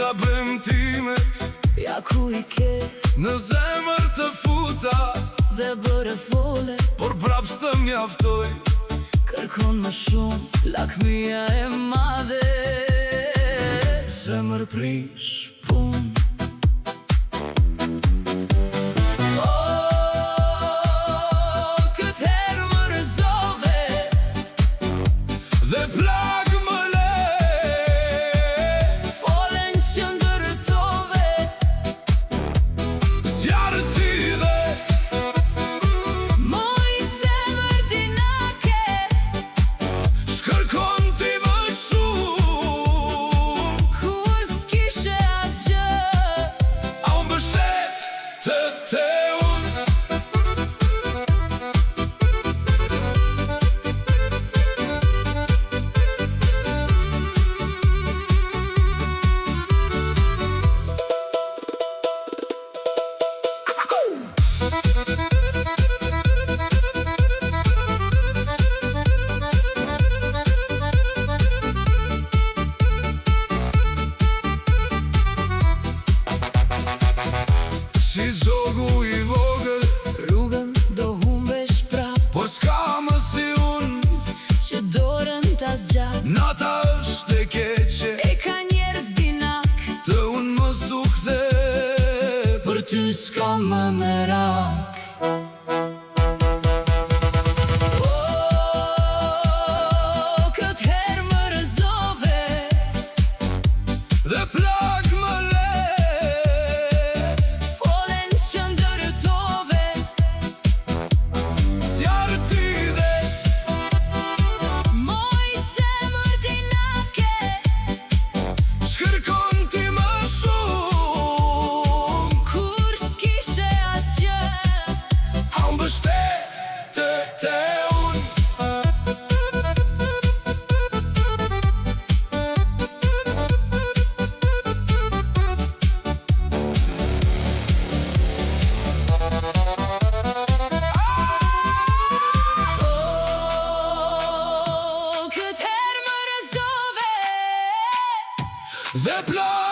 ta bëjmë timet. Ja ku i ke Në zemër të futa dhe bëre fole, por prap s'të mjaftoj. kërkon më shumë, lakmia e madhe. Zemër prish Pun këtë herë më rëzove dhe plag më le. Folen që ndërtove, Zjarë ti dhe moj zemër dinake. shkërkon ti më shumë. Kur s'kishe asgjë, A unë bështet të te unë. Si zogu i vogël, rrugën do humbesh prap, por s'ka më si unë. që dorën ta zgjat. Nata është e keqe, E ka njerëz dinak, të unë më zuk dhe për ty s'ka më merak. Këtë herë më rëzove, dhe plag më le. folen që ndërtove, Zjarë ti dhe moj zemër dinake. shkërkon ti më shumë. Kur s'kishe asgjë, A unë bështet të te unë. këtë herë më rëzove, Dhe plag